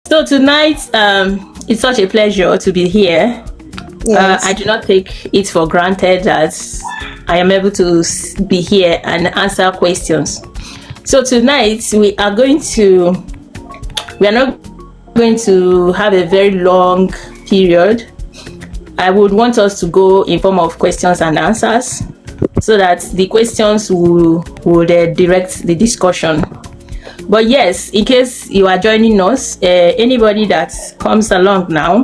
So tonight, it's such a pleasure to be here. Yes. I do not take it for granted that I am able to be here and answer questions. So tonight, we are not going to have a very long period. I would want us to go in form of questions and answers so that the questions would direct the discussion. But yes, in case you are joining us, anybody that comes along now,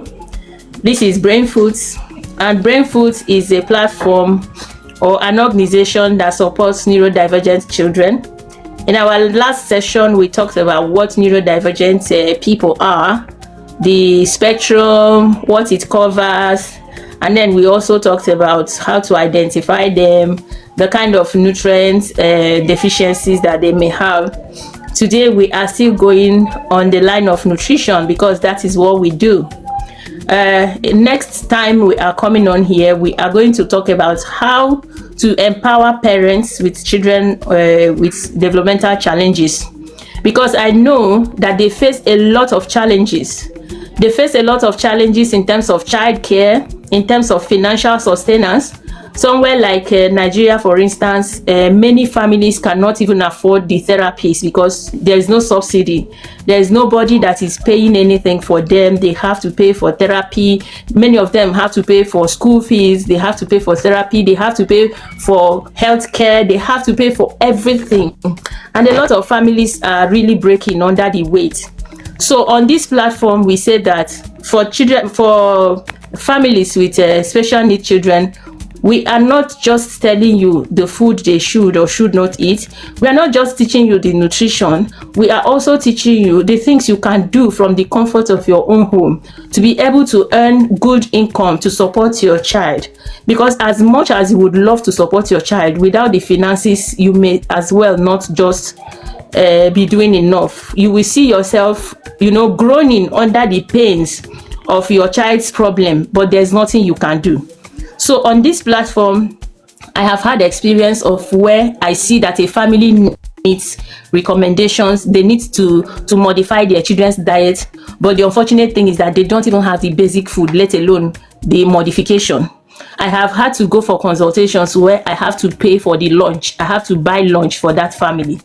this is Brain Foods, and Brain Foods is a platform or an organization that supports neurodivergent children. In our last session, we talked about what neurodivergent people are, the spectrum, what it covers, and then we also talked about how to identify them, the kind of nutrients deficiencies that they may have. Today we are still going on the line of nutrition because that is what we do. Next time we are coming on here, we are going to talk about how to empower parents with children with developmental challenges, because I know that they face a lot of challenges. They face a lot of challenges in terms of childcare, in terms of financial sustenance. Somewhere like Nigeria, for instance, many families cannot even afford the therapies because there is no subsidy. There is nobody that is paying anything for them. They have to pay for therapy. Many of them have to pay for school fees. They have to pay for therapy. They have to pay for health care. They have to pay for everything. And a lot of families are really breaking under the weight. So on this platform, we say that for families with special needs children, we are not just telling you the food they should or should not eat. We are not just teaching you the nutrition. We are also teaching you the things you can do from the comfort of your own home to be able to earn good income to support your child. Because as much as you would love to support your child, without the finances, you may as well not just be doing enough. You will see yourself, groaning under the pains of your child's problem, but there's nothing you can do. So on this platform, I have had experience of where I see that a family needs recommendations. They need to modify their children's diet, but the unfortunate thing is that they don't even have the basic food, let alone the modification. I have had to go for consultations where I have to pay for the lunch. I have to buy lunch for that family.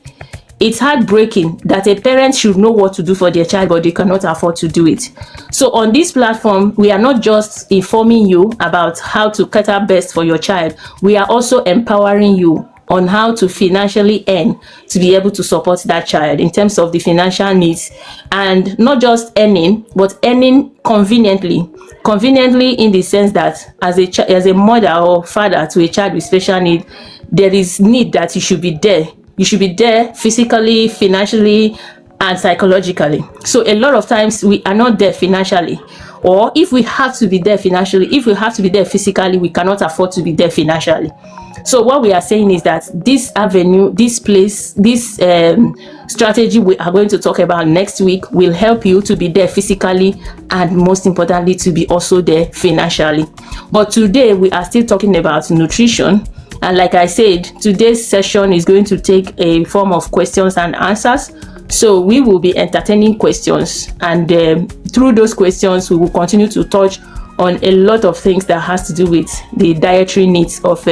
It's heartbreaking that a parent should know what to do for their child, but they cannot afford to do it. So on this platform, we are not just informing you about how to cater best for your child. We are also empowering you on how to financially earn to be able to support that child in terms of the financial needs, and not just earning, but earning conveniently. Conveniently in the sense that as a mother or father to a child with special need, there is need that you should be there. You should be there physically, financially, and psychologically. So a lot of times we are not there financially, or if we have to be there financially, if we have to be there physically, we cannot afford to be there financially. So what we are saying is that this avenue, this place, this strategy we are going to talk about next week will help you to be there physically, and most importantly, to be also there financially. But today we are still talking about nutrition. And like I said, today's session is going to take a form of questions and answers. So we will be entertaining questions, and through those questions, we will continue to touch on a lot of things that has to do with the dietary needs of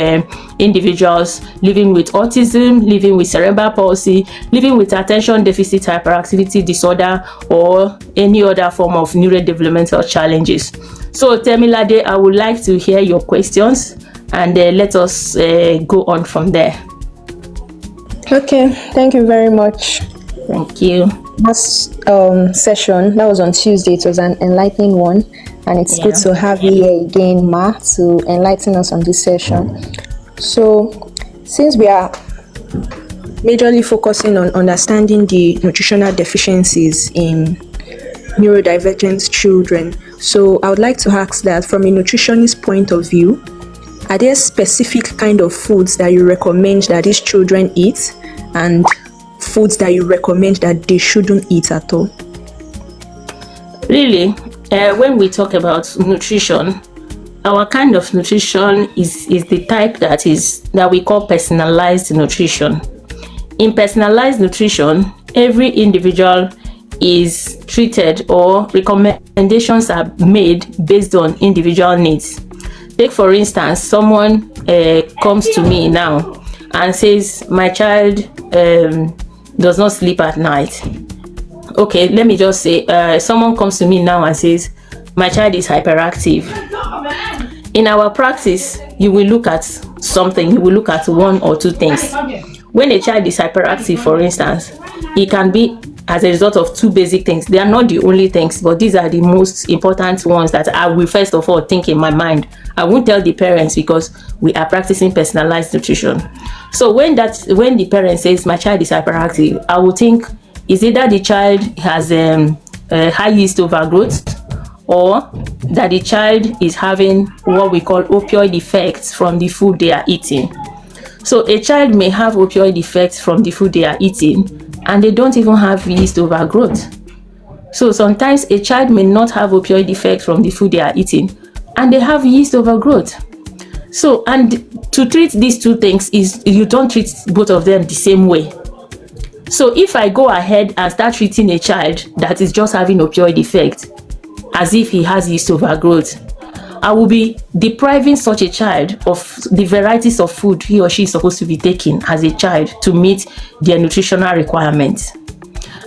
individuals living with autism, living with cerebral palsy, living with attention deficit hyperactivity disorder, or any other form of neurodevelopmental challenges. So Temilade, I would like to hear your questions, and let us go on from there. Okay, thank you very much. Thank you. Last session, that was on Tuesday, it was an enlightening one, and it's good to have you here again, Ma, to enlighten us on this session. So, since we are majorly focusing on understanding the nutritional deficiencies in neurodivergent children, so I would like to ask that from a nutritionist point of view, are there specific kind of foods that you recommend that these children eat, and foods that you recommend that they shouldn't eat at all? Really, when we talk about nutrition, our kind of nutrition is the type that we call personalized nutrition. In personalized nutrition, every individual is treated or recommendations are made based on individual needs. Take for instance, someone comes to me now and says my child does not sleep at night. Okay, let me just say someone comes to me now and says my child is hyperactive. In our practice, you will look at something, you will look at one or two things. When a child is hyperactive, for instance, it can be as a result of two basic things. They are not the only things, but these are the most important ones that I will first of all think in my mind. I won't tell the parents because we are practicing personalized nutrition. So when the parent says my child is hyperactive, I will think is either the child has high yeast overgrowth, or that the child is having what we call opioid effects from the food they are eating. So a child may have opioid effects from the food they are eating and they don't even have yeast overgrowth. So sometimes a child may not have opioid effects from the food they are eating and they have yeast overgrowth. So, and to treat these two things is you don't treat both of them the same way. So if I go ahead and start treating a child that is just having opioid effect as if he has yeast overgrowth, I will be depriving such a child of the varieties of food he or she is supposed to be taking as a child to meet their nutritional requirements.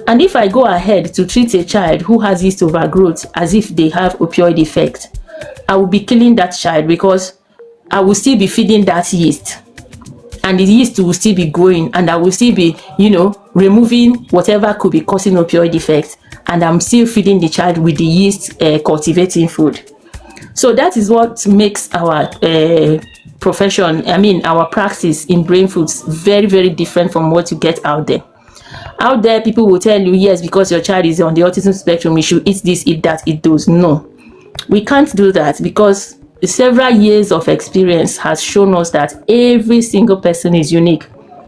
And if I go ahead to treat a child who has yeast overgrowth as if they have opioid effect, I will be killing that child because I will still be feeding that yeast. And the yeast will still be growing, and I will still be, removing whatever could be causing opioid effects, and I'm still feeding the child with the yeast cultivating food. So that is what makes our our practice in brain foods very, very different from what you get out there. Out there, people will tell you, yes, because your child is on the autism spectrum, you should eat this, eat that, eat those. No, we can't do that because several years of experience has shown us that every single person is unique,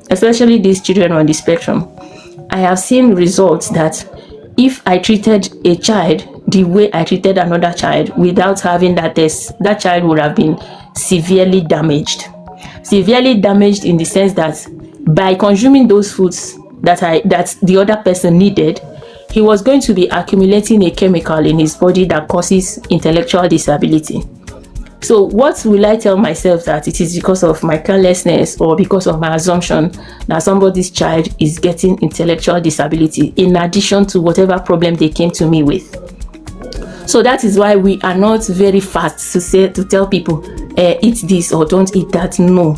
especially these children on the spectrum. I have seen results that if I treated a child the way I treated another child without having that test, that child would have been severely damaged. Severely damaged in the sense that by consuming those foods that the other person needed, he was going to be accumulating a chemical in his body that causes intellectual disability. So what will I tell myself, that it is because of my carelessness or because of my assumption that somebody's child is getting intellectual disability in addition to whatever problem they came to me with? So that is why we are not very fast to tell people eat this or don't eat that. No,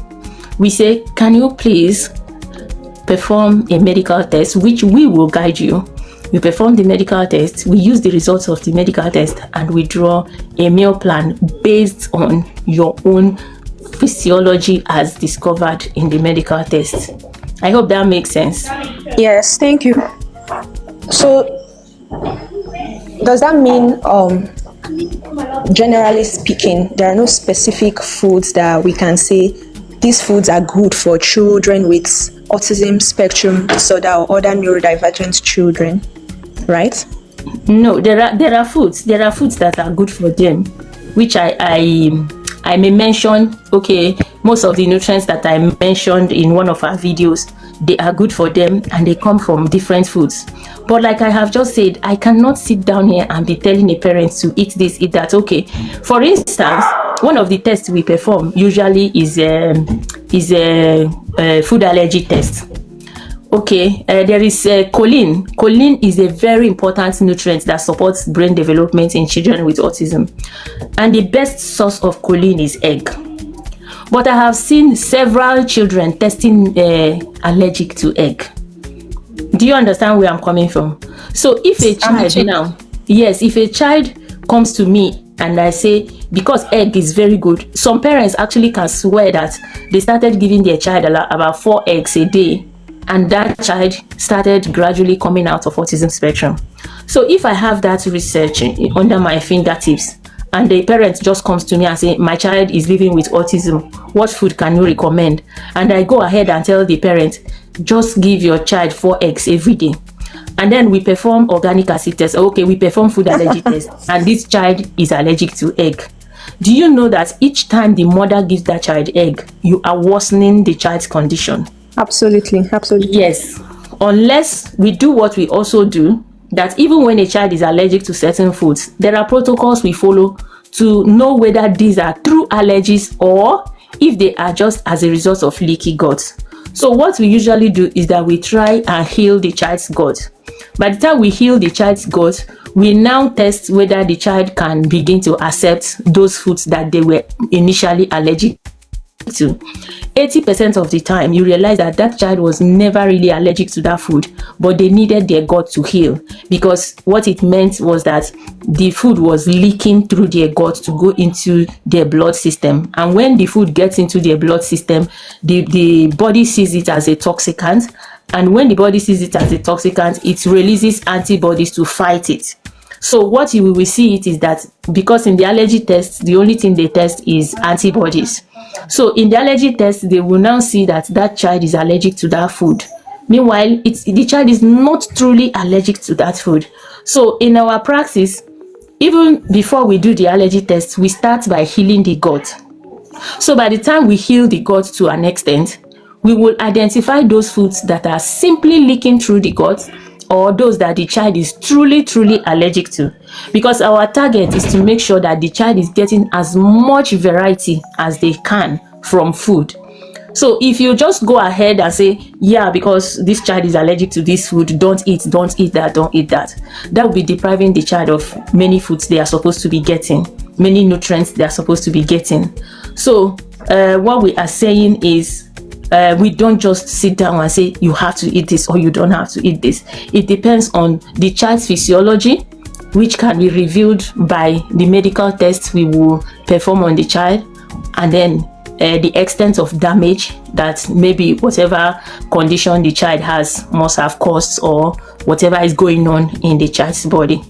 we say, can you please perform a medical test, which we will guide you. You perform the medical test, we use the results of the medical test, and we draw a meal plan based on your own physiology as discovered in the medical test. I hope that makes sense. Yes, thank you. So, does that mean, generally speaking, there are no specific foods that we can say these foods are good for children with autism spectrum disorder or other neurodivergent children, right? No, there are foods that are good for them, which I may mention. Okay, most of the nutrients that I mentioned in one of our videos, they are good for them and they come from different foods. But like I have just said, I cannot sit down here and be telling a parent to eat this, eat that. Okay, for instance, one of the tests we perform usually is a food allergy test. Okay, there is choline. Choline is a very important nutrient that supports brain development in children with autism. And the best source of choline is egg. But I have seen several children testing allergic to egg. Do you understand where I'm coming from? So if a child comes to me and I say, because egg is very good, some parents actually can swear that they started giving their child about 4 eggs a day, and that child started gradually coming out of autism spectrum. So if I have that research under my fingertips, and the parent just comes to me and say, my child is living with autism, what food can you recommend? And I go ahead and tell the parent, just give your child 4 eggs every day. And then we perform organic acid tests. Okay, we perform food allergy tests, and this child is allergic to egg. Do you know that each time the mother gives that child egg, you are worsening the child's condition? Absolutely. Yes. Unless we do what we also do, that even when a child is allergic to certain foods, there are protocols we follow to know whether these are true allergies or if they are just as a result of leaky gut. So what we usually do is that we try and heal the child's gut. By the time we heal the child's gut, we now test whether the child can begin to accept those foods that they were initially allergic to. 80% of the time, you realize that that child was never really allergic to that food, but they needed their gut to heal, because what it meant was that the food was leaking through their gut to go into their blood system. And when the food gets into their blood system, the body sees it as a toxicant. And when the body sees it as a toxicant, it releases antibodies to fight it. So what you will see it is that, because in the allergy test, the only thing they test is antibodies. So in the allergy test, they will now see that that child is allergic to that food. Meanwhile, the child is not truly allergic to that food. So in our practice, even before we do the allergy test, we start by healing the gut. So by the time we heal the gut to an extent, we will identify those foods that are simply leaking through the gut, or those that the child is truly allergic to, because our target is to make sure that the child is getting as much variety as they can from food. So if you just go ahead and say, yeah, because this child is allergic to this food, don't eat that, that will be depriving the child of many foods they are supposed to be getting, many nutrients they are supposed to be getting. So what we are saying is, we don't just sit down and say you have to eat this or you don't have to eat this. It depends on the child's physiology, which can be revealed by the medical tests we will perform on the child, and then the extent of damage that maybe whatever condition the child has must have caused, or whatever is going on in the child's body.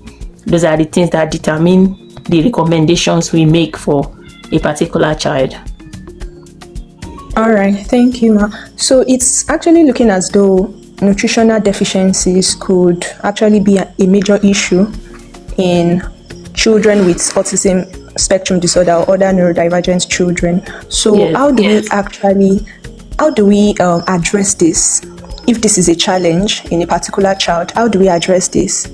Those are the things that determine the recommendations we make for a particular child. All right, thank you, Ma. So it's actually looking as though nutritional deficiencies could actually be a major issue in children with autism spectrum disorder or other neurodivergent children. So Yes, how do we address this? If this is a challenge in a particular child, how do we address this?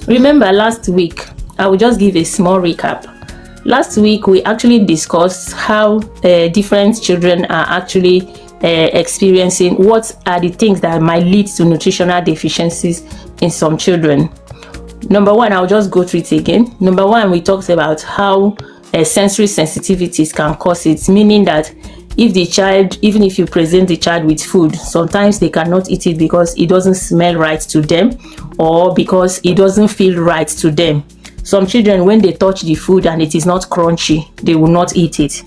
Remember last week, I will just give a small recap. Last week, we actually discussed how different children are actually experiencing, what are the things that might lead to nutritional deficiencies in some children. Number one, I'll just go through it again. Number one, we talked about how sensory sensitivities can cause it, meaning that if the child, even if you present the child with food, sometimes they cannot eat it because it doesn't smell right to them, or because it doesn't feel right to them. Some children, when they touch the food and it is not crunchy, they will not eat it.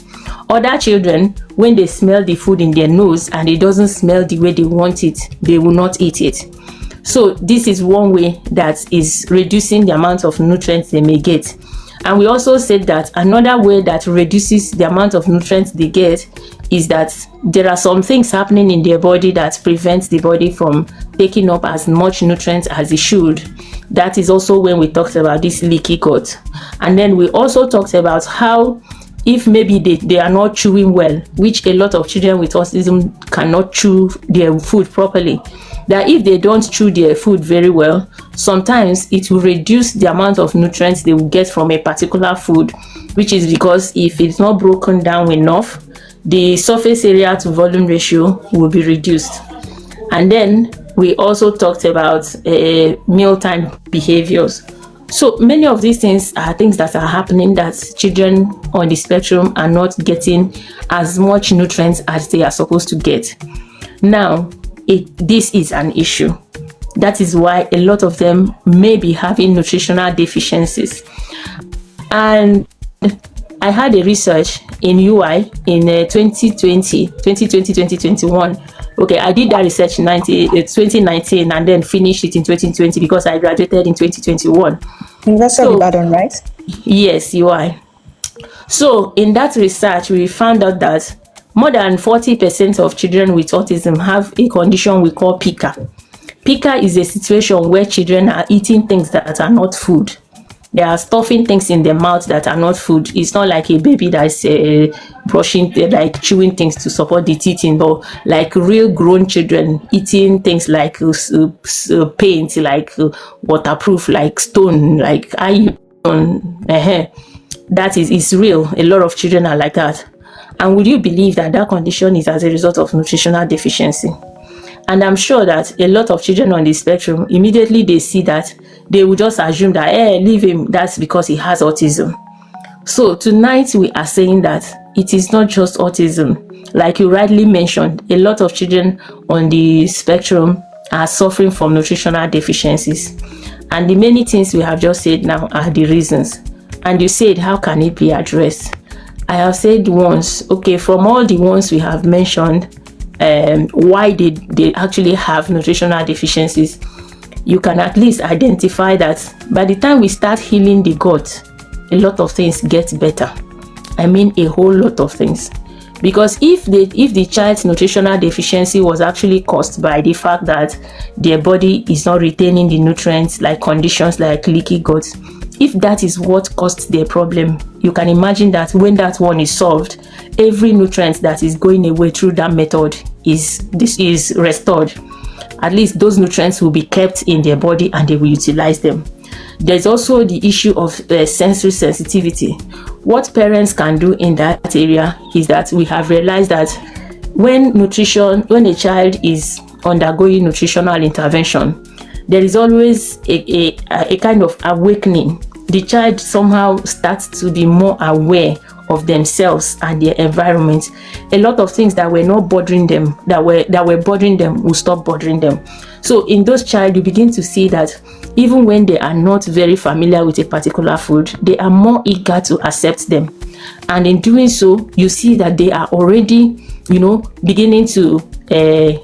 Other children, when they smell the food in their nose and it doesn't smell the way they want it, they will not eat it. So this is one way that is reducing the amount of nutrients they may get. And we also said that another way that reduces the amount of nutrients they get is that there are some things happening in their body that prevents the body from taking up as much nutrients as it should. That is also when we talked about this leaky gut. And then we also talked about how, if maybe they are not chewing well, which a lot of children with autism cannot chew their food properly, that if they don't chew their food very well, sometimes it will reduce the amount of nutrients they will get from a particular food, which is because if it's not broken down enough, the surface area to volume ratio will be reduced. And then we also talked about mealtime behaviors. So many of these things are things that are happening that children on the spectrum are not getting as much nutrients as they are supposed to get. Now, this is an issue. That is why a lot of them may be having nutritional deficiencies. And I had a research in UI in 2021. Okay, I did that research in 2019 and then finished it in 2020 because I graduated in 2021. University of Ibadan, right? Yes, UI. So in that research, we found out that more than 40% of children with autism have a condition we call pica. Pica is a situation where children are eating things that are not food. They are stuffing things in their mouth that are not food. It's not like a baby that's brushing, like chewing things to support the teething, but like real grown children eating things like paint, like waterproof, like stone, like iron. That is real. A lot of children are like that. And would you believe that that condition is as a result of nutritional deficiency? And I'm sure that a lot of children on the spectrum, immediately they see that, they will just assume that, leave him, that's because he has autism. So tonight we are saying that it is not just autism. Like you rightly mentioned, a lot of children on the spectrum are suffering from nutritional deficiencies. And the many things we have just said now are the reasons. And you said, how can it be addressed? I have said once, okay, from all the ones we have mentioned, why they actually have nutritional deficiencies, you can at least identify that by the time we start healing the gut, a lot of things get better. I mean, a whole lot of things. Because if the child's nutritional deficiency was actually caused by the fact that their body is not retaining the nutrients, like conditions like leaky gut, if that is what caused their problem, you can imagine that when that one is solved, every nutrient that is going away through that method is restored. At least those nutrients will be kept in their body and they will utilize them. There's also the issue of sensory sensitivity. What parents can do in that area is that we have realized that when a child is undergoing nutritional intervention, there is always a kind of awakening. The child somehow starts to be more aware of themselves and their environment. A lot of things that were not bothering them, that were bothering them, will stop bothering them. So in those child, you begin to see that even when they are not very familiar with a particular food, they are more eager to accept them. And in doing so, you see that they are already, beginning to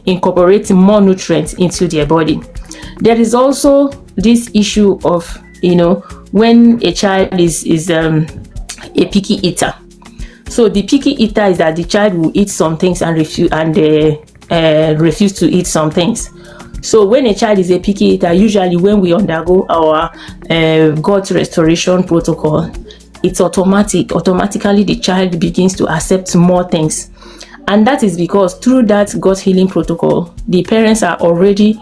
incorporate more nutrients into their body. There is also this issue of, when a child is a picky eater. So the picky eater is that the child will eat some things and refuse to eat some things. So when a child is a picky eater, usually when we undergo our gut restoration protocol, it's automatic. Automatically, the child begins to accept more things. And that is because through that gut healing protocol, the parents are already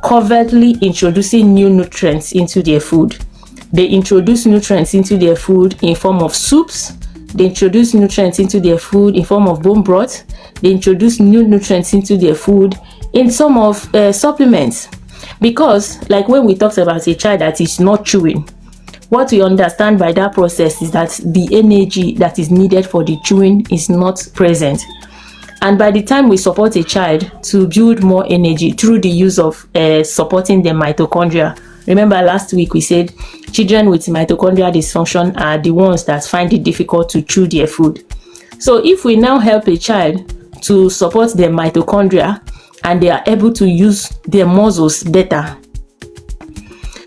covertly introducing new nutrients into their food. They introduce nutrients into their food in form of soups. They introduce nutrients into their food in form of bone broth. They introduce new nutrients into their food in some of supplements. Because like when we talked about a child that is not chewing, what we understand by that process is that the energy that is needed for the chewing is not present. And by the time we support a child to build more energy through the use of supporting their mitochondria, remember last week we said children with mitochondrial dysfunction are the ones that find it difficult to chew their food. So if we now help a child to support their mitochondria and they are able to use their muscles better,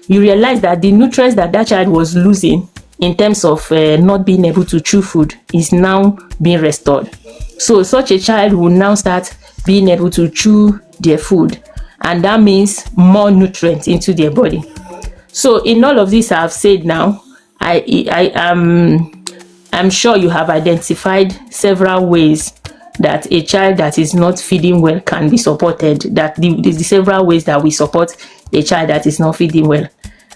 you realize that the nutrients that child was losing in terms of not being able to chew food is now being restored. So such a child will now start being able to chew their food, and that means more nutrients into their body. So in all of this I've said now, I'm sure you have identified several ways that a child that is not feeding well can be supported, that the several ways that we support a child that is not feeding well.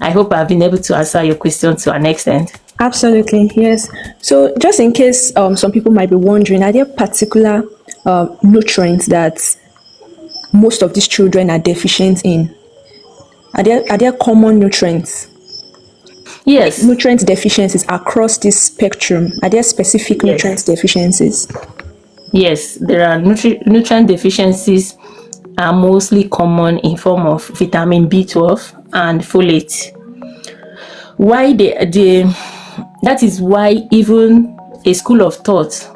I hope I've been able to answer your question to an extent. Absolutely, yes. So just in case some people might be wondering, are there particular nutrients that most of these children are deficient in? Are there common nutrients? Yes. Like nutrient deficiencies across this spectrum. Are there specific nutrient deficiencies? Yes, there are nutrient deficiencies are mostly common in form of vitamin B12 and folate. That is why even a school of thought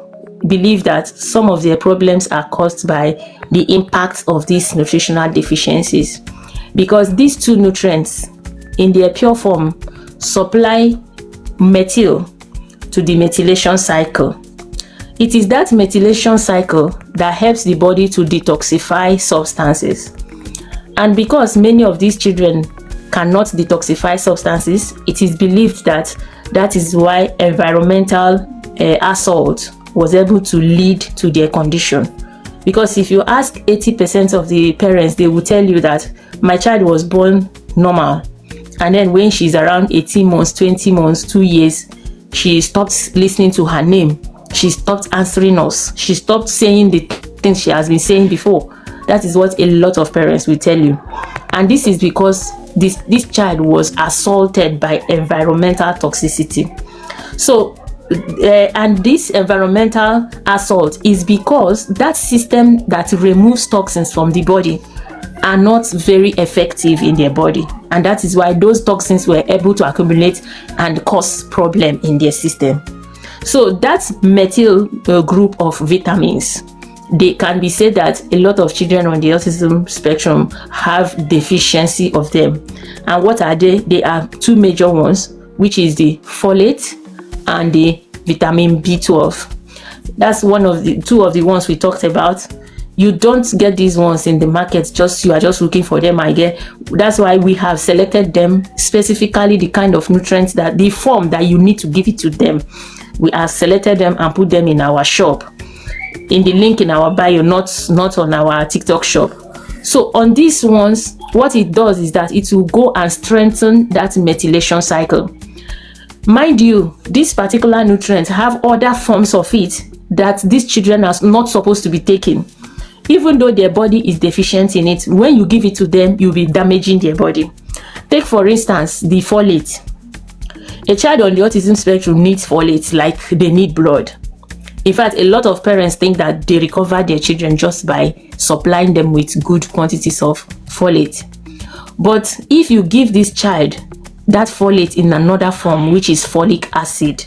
believe that some of their problems are caused by the impact of these nutritional deficiencies, because these two nutrients in their pure form supply methyl to the methylation cycle. It is that methylation cycle that helps the body to detoxify substances. And because many of these children cannot detoxify substances. It is believed that that is why environmental assault was able to lead to their condition. Because if you ask 80% of the parents, they will tell you that my child was born normal, and then when she's around 18 months, 20 months, 2 years, she stopped listening to her name. She stopped answering us. She stopped saying the things she has been saying before. That is what a lot of parents will tell you. And this is because this child was assaulted by environmental toxicity. So, and this environmental assault is because that system that removes toxins from the body are not very effective in their body, and that is why those toxins were able to accumulate and cause problem in their system. So that methyl group of vitamins, they can be said that a lot of children on the autism spectrum have deficiency of them. And what are they? They are two major ones, which is the folate and the vitamin B12. That's two of the ones we talked about. You don't get these ones in the market, you are just looking for them. That's why we have selected them specifically, the kind of nutrients, that the form that you need to give it to them. We have selected them and put them in our shop, in the link in our bio, not on our TikTok shop. So on these ones, what it does is that it will go and strengthen that methylation cycle. Mind you, this particular nutrient have other forms of it that these children are not supposed to be taking. Even though their body is deficient in it, when you give it to them, you'll be damaging their body. Take, for instance, the folate. A child on the autism spectrum needs folate like they need blood. In fact, a lot of parents think that they recover their children just by supplying them with good quantities of folate. But if you give this child that folate in another form, which is folic acid,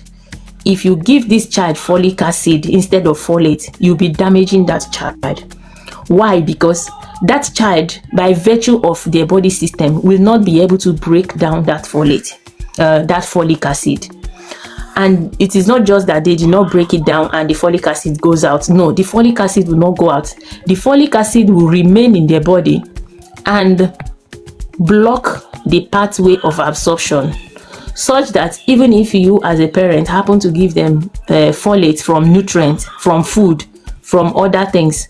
if you give this child folic acid instead of folate, you'll be damaging that child. Why? Because that child, by virtue of their body system, will not be able to break down that folate, that folic acid. And it is not just that they did not break it down and the folic acid goes out. No, the folic acid will not go out. The folic acid will remain in their body and block the pathway of absorption, such that even if you as a parent happen to give them folate from nutrients, from food, from other things,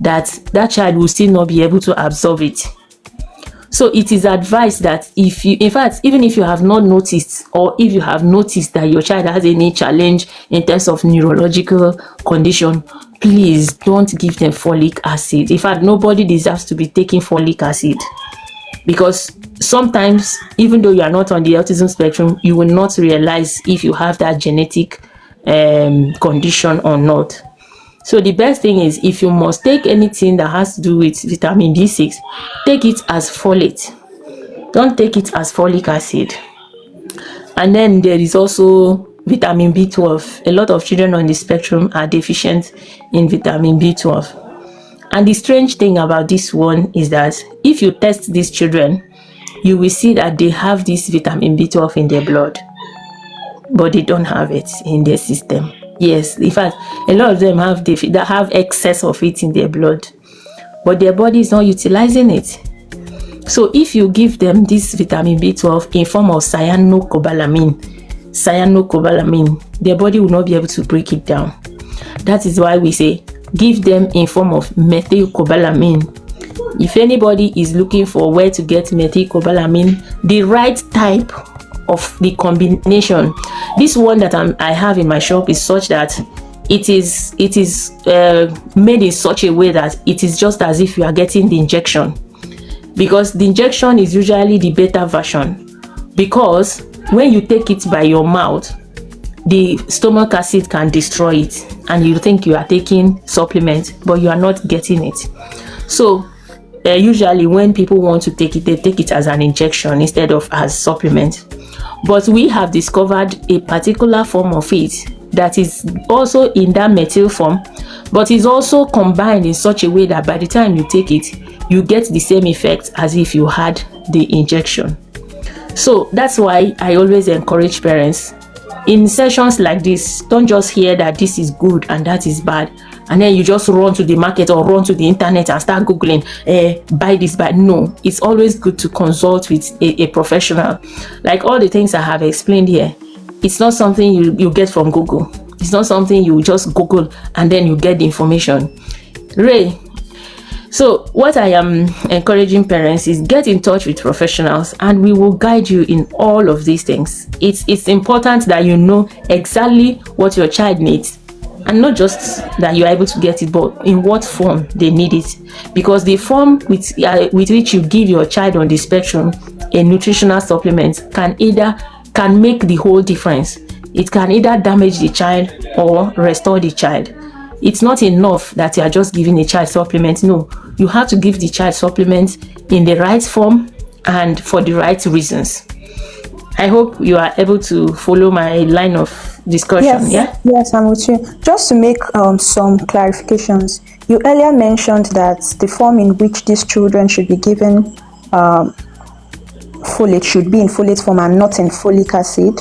that child will still not be able to absorb it. So it is advised that even if you have not noticed, or if you have noticed that your child has any challenge in terms of neurological condition, please don't give them folic acid. In fact, nobody deserves to be taking folic acid, because sometimes, even though you are not on the autism spectrum, you will not realize if you have that genetic condition or not. So the best thing is, if you must take anything that has to do with vitamin B6, take it as folate. Don't take it as folic acid. And then there is also vitamin B12. A lot of children on the spectrum are deficient in vitamin B12. And the strange thing about this one is that if you test these children, you will see that they have this vitamin B12 in their blood, but they don't have it in their system. Yes, in fact, a lot of them have excess of it in their blood, but their body is not utilizing it. So if you give them this vitamin B12 in form of cyanocobalamin, their body will not be able to break it down. That is why we say give them in form of methylcobalamin. If anybody is looking for where to get methylcobalamin, the right type of the combination, this one that I have in my shop is such that it is made in such a way that it is just as if you are getting the injection, because the injection is usually the beta version, because when you take it by your mouth, the stomach acid can destroy it and you think you are taking supplement, but you are not getting it. So usually when people want to take it, they take it as an injection instead of as supplement. But we have discovered a particular form of it that is also in that methyl form, but is also combined in such a way that by the time you take it, you get the same effect as if you had the injection. So that's why I always encourage parents in sessions like this, don't just hear that this is good and that is bad and then you just run to the market or run to the internet and start googling, buy this, buy. No, it's always good to consult with a professional. Like all the things I have explained here, it's not something you get from Google. It's not something you just Google and then you get the information. Ray, so what I am encouraging parents is get in touch with professionals, and we will guide you in all of these things. It's important that you know exactly what your child needs, and not just that you're able to get it, but in what form they need it. Because the form with which you give your child on the spectrum a nutritional supplement can make the whole difference. It can either damage the child or restore the child. It's not enough that you are just giving a child supplement. No, you have to give the child supplements in the right form and for the right reasons. I hope you are able to follow my line of discussion. Yes, I'm with you. Just to make some clarifications, you earlier mentioned that the form in which these children should be given folate should be in folate form and not in folic acid.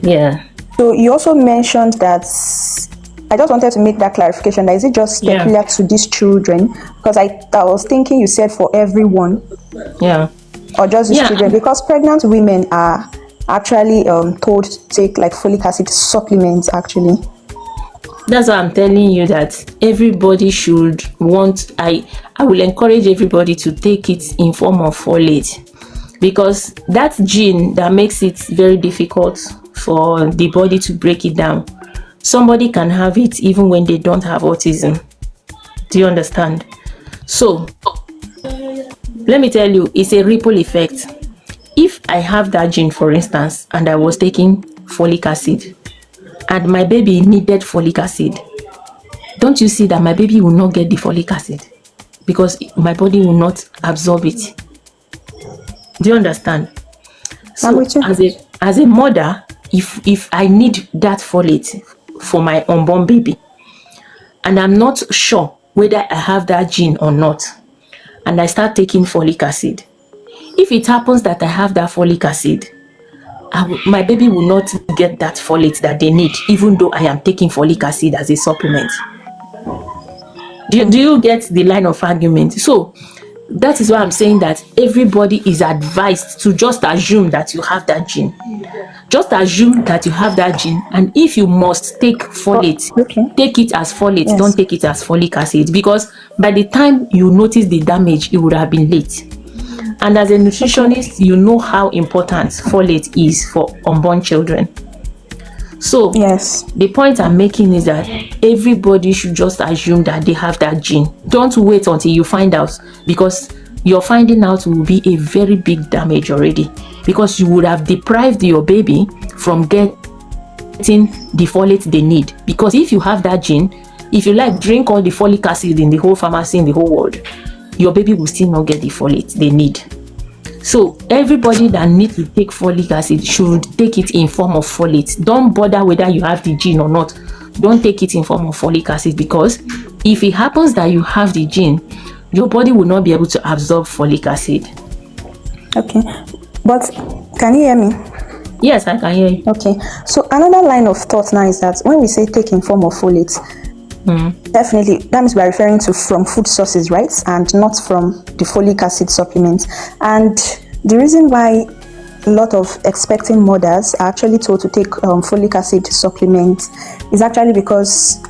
Yeah. So you also mentioned that, I just wanted to make that clarification. Is it just peculiar to these children? Because I was thinking you said for everyone. Yeah. Or just these children? Because pregnant women are actually told to take like folic acid supplements actually. That's why I'm telling you that everybody should want, I will encourage everybody to take it in form of folate, because that gene that makes it very difficult for the body to break it down. Somebody can have it even when they don't have autism. Do you understand? So let me tell you, it's a ripple effect. If I have that gene, for instance, and I was taking folic acid and my baby needed folic acid, don't you see that my baby will not get the folic acid because my body will not absorb it? Do you understand? So as a mother, if I need that folate for my unborn baby and I'm not sure whether I have that gene or not, and I start taking folic acid, if it happens that I have that folic acid, my baby will not get that folate that they need, even though I am taking folic acid as a supplement. Do you get the line of argument? So that is why I'm saying that everybody is advised to just assume that you have that gene. Just assume that you have that gene, and if you must take folate, take it as folate. Yes. Don't take it as folic acid, because by the time you notice the damage, it would have been late. And as a nutritionist, you know how important folate is for unborn children. So the point I'm making is that everybody should just assume that they have that gene. Don't wait until you find out, because your finding out will be a very big damage already, because you would have deprived your baby from getting the folate they need. Because if you have that gene, if you like drink all the folic acid in the whole pharmacy in the whole world, your baby will still not get the folate they need. So everybody that needs to take folic acid should take it in form of folate. Don't bother whether you have the gene or not. Don't take it in form of folic acid, because if it happens that you have the gene, your body will not be able to absorb folic acid. Okay, but can you hear me? Yes, I can hear you. Okay, so another line of thought now is that when we say take in form of folate, definitely that means we're referring to from food sources, right? And not from the folic acid supplements. And the reason why a lot of expecting mothers are actually told to take folic acid supplements is actually because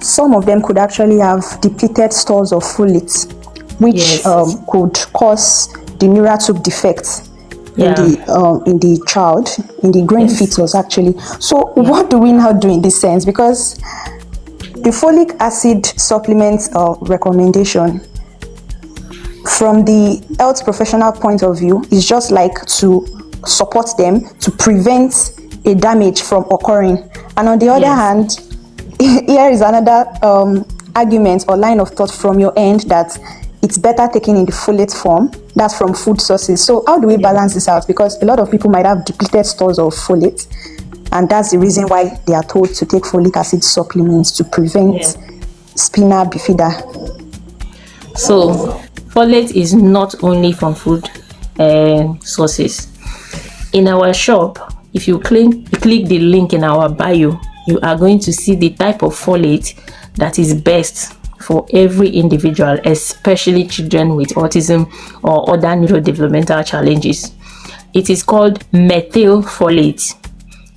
some of them could actually have depleted stores of folate, which could cause the neural tube defect in the child, in the growing fetus actually. So what do we now do in this sense? Because the folic acid supplement recommendation from the health professional point of view is just like to support them to prevent a damage from occurring. And on the other hand, here is another argument or line of thought from your end that it's better taken in the folate form, that's from food sources. So how do we balance this out? Because a lot of people might have depleted stores of folate, and that's the reason why they are told to take folic acid supplements to prevent spina bifida. So folate is not only from food sources. In our shop, if you click the link in our bio, you are going to see the type of folate that is best for every individual, especially children with autism or other neurodevelopmental challenges. It is called methylfolate.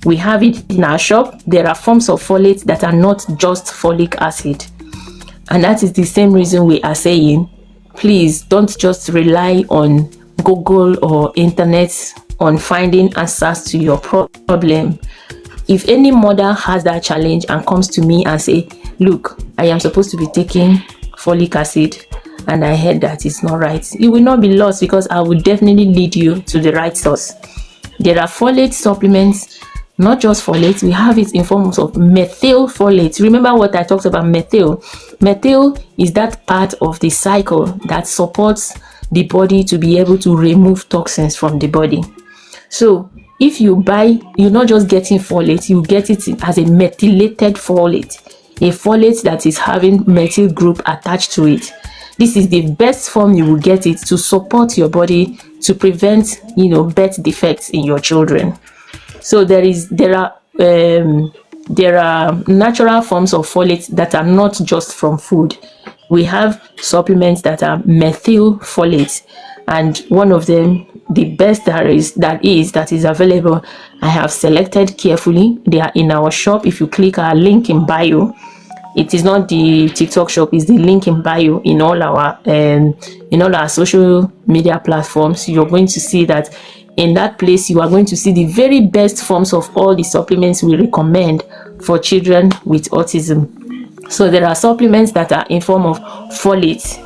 We have it in our shop. There are forms of folate that are not just folic acid. And that is the same reason we are saying, please don't just rely on Google or internet on finding answers to your problem. If any mother has that challenge and comes to me and say, look, I am supposed to be taking folic acid and I heard that it's not right, you will not be lost, because I will definitely lead you to the right source. There are folate supplements, not just folate. We have it in forms of methylfolate. Remember what I talked about methyl? Methyl is that part of the cycle that supports the body to be able to remove toxins from the body. So if you buy, you're not just getting folate, you get it as a methylated folate, a folate that is having methyl group attached to it. This is the best form you will get it to support your body to prevent, birth defects in your children. So there are natural forms of folate that are not just from food. We have supplements that are methylfolate, and one of them, the best that is available, I have selected carefully. They are in our shop. If you click our link in bio, it is not the TikTok shop, it's the link in bio in all our social media platforms. You're going to see that in that place you are going to see the very best forms of all the supplements we recommend for children with autism. So there are supplements that are in form of folate,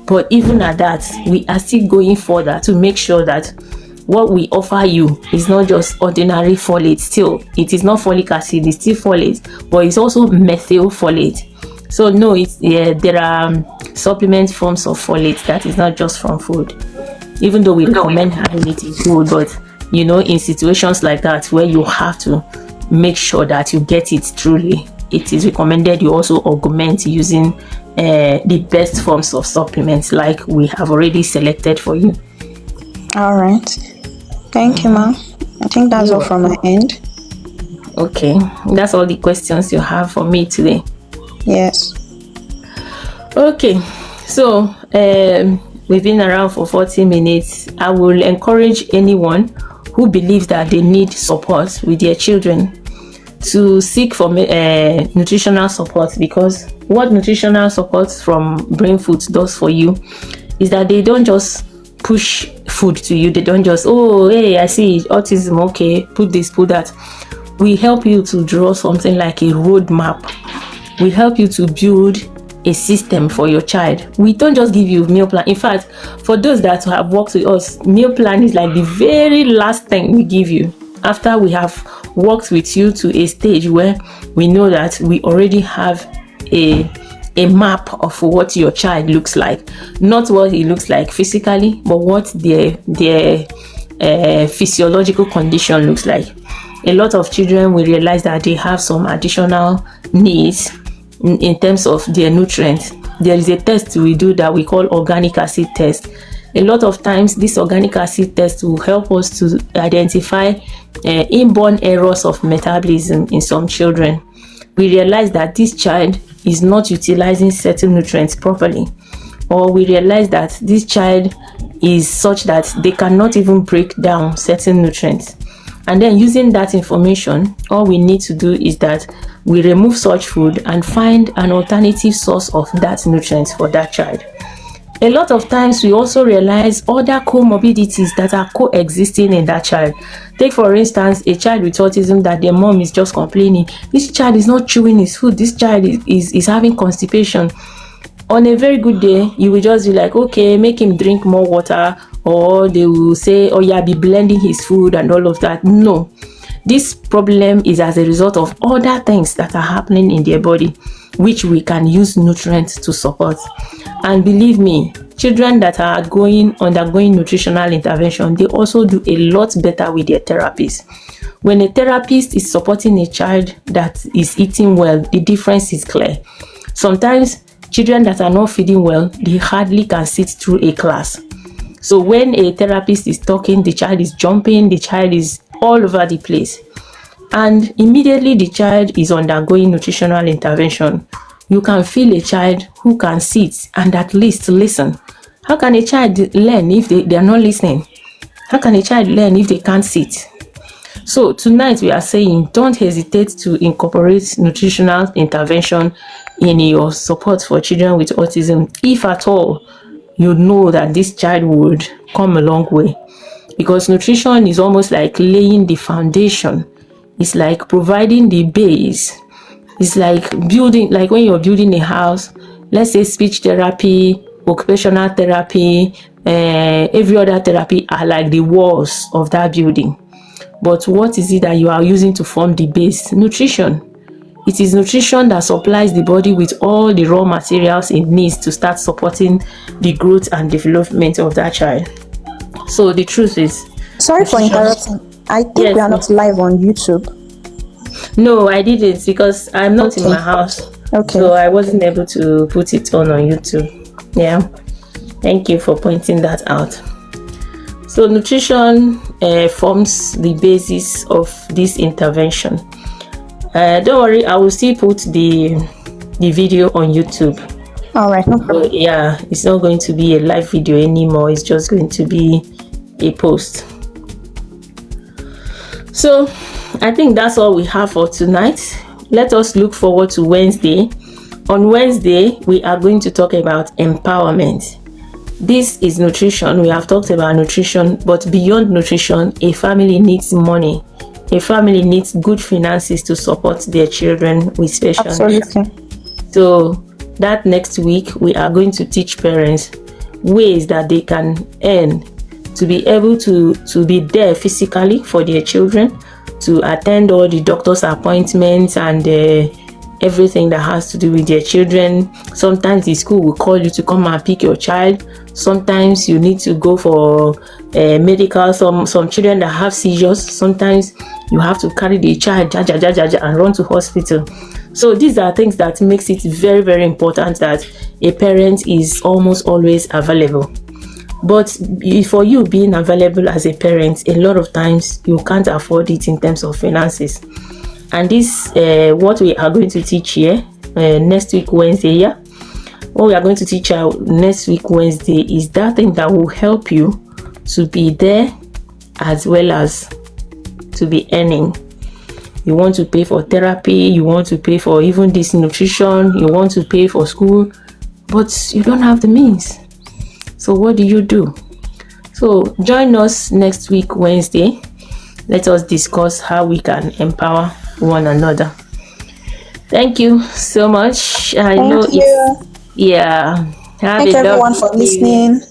but even at that, we are still going further to make sure that what we offer you is not just ordinary folate. Still, it is not folic acid, it's still folate, but it's also methylfolate. So no, there are supplement forms of folate that is not just from food, even though we recommend having it in food. But in situations like that where you have to make sure that you get it truly, it is recommended you also augment using the best forms of supplements like we have already selected for you. All right, thank you, ma'am. I think that's all from my end. Okay, that's all the questions you have for me today. Yes. Okay, so we've been around for 40 minutes. I will encourage anyone who believes that they need support with their children to seek for nutritional support, because what nutritional support from Brain Foods does for you is that they don't just push food to you. They don't just, oh, hey, I see autism, okay, put this, put that. We help you to draw something like a roadmap. We help you to build a system for your child. We don't just give you meal plan. In fact, for those that have worked with us, meal plan is like the very last thing we give you after we have worked with you to a stage where we know that we already have a map of what your child looks like. Not what it looks like physically, but what their physiological condition looks like. A lot of children will realize that they have some additional needs in terms of their nutrients. There is a test we do that we call organic acid test. A lot of times this organic acid test will help us to identify inborn errors of metabolism in some children. We realize that this child is not utilizing certain nutrients properly, or we realize that this child is such that they cannot even break down certain nutrients. And then using that information, all we need to do is that we remove such food and find an alternative source of that nutrient for that child. A lot of times we also realize other comorbidities that are coexisting in that child. Take for instance a child with autism that their mom is just complaining, this child is not chewing his food, this child is having constipation. On a very good day, you will just be like, okay, make him drink more water, or they will say, oh yeah, be blending his food and all of that. No, this problem is as a result of other things that are happening in their body, which we can use nutrients to support. And believe me, children that are undergoing nutritional intervention, they also do a lot better with their therapists. When a therapist is supporting a child that is eating well, the difference is clear. Sometimes children that are not feeding well, they hardly can sit through a class. So when a therapist is talking, the child is jumping, the child is all over the place. And immediately the child is undergoing nutritional intervention, You can feel a child who can sit and at least listen. How can a child learn if they are not listening? How can a child learn if they can't sit? So tonight we are saying don't hesitate to incorporate nutritional intervention in your support for children with autism, if at all you know that this child would come a long way. Because nutrition is almost like laying the foundation. It's like providing the base. It's like building, like when you're building a house, let's say speech therapy, occupational therapy, every other therapy are like the walls of that building. But what is it that you are using to form the base? Nutrition. It is nutrition that supplies the body with all the raw materials it needs to start supporting the growth and development of that child. So the truth is, Sorry for interrupting. I think yes, we are not live on YouTube. no, I didn't because I'm not in Okay. my house. Okay. So I wasn't able to put it on YouTube. Yeah. Thank you for pointing that out. So nutrition forms the basis of this intervention. Don't worry, I will still put the video on YouTube. All right, no problem. But yeah, it's not going to be a live video anymore. It's just going to be a post. So I think that's all we have for tonight. Let us look forward to Wednesday. On Wednesday, we are going to talk about empowerment. This is nutrition. We have talked about nutrition, but beyond nutrition, a family needs money. A family needs good finances to support their children with special needs. Absolutely. So that next week, we are going to teach parents ways that they can earn to be able to be there physically for their children, to attend all the doctor's appointments and everything that has to do with their children. Sometimes the school will call you to come and pick your child. Sometimes you need to go for medical. Some children that have seizures, sometimes you have to carry the child and run to hospital. So these are things that makes it very, very important that a parent is almost always available. But for you being available as a parent, a lot of times you can't afford it in terms of finances. And this what we are going to teach here next week Wednesday. Yeah, what we are going to teach next week Wednesday is that thing that will help you to be there as well as to be earning. You want to pay for therapy, you want to pay for even this nutrition, you want to pay for school, but you don't have the means. So what do you do? So join us next week Wednesday. Let us discuss how we can empower one another. Thank you so much. I know it's yeah. Thank everyone for listening.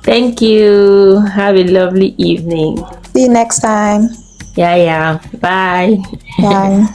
Thank you. Have a lovely evening. See you next time. Yeah. Bye. Bye.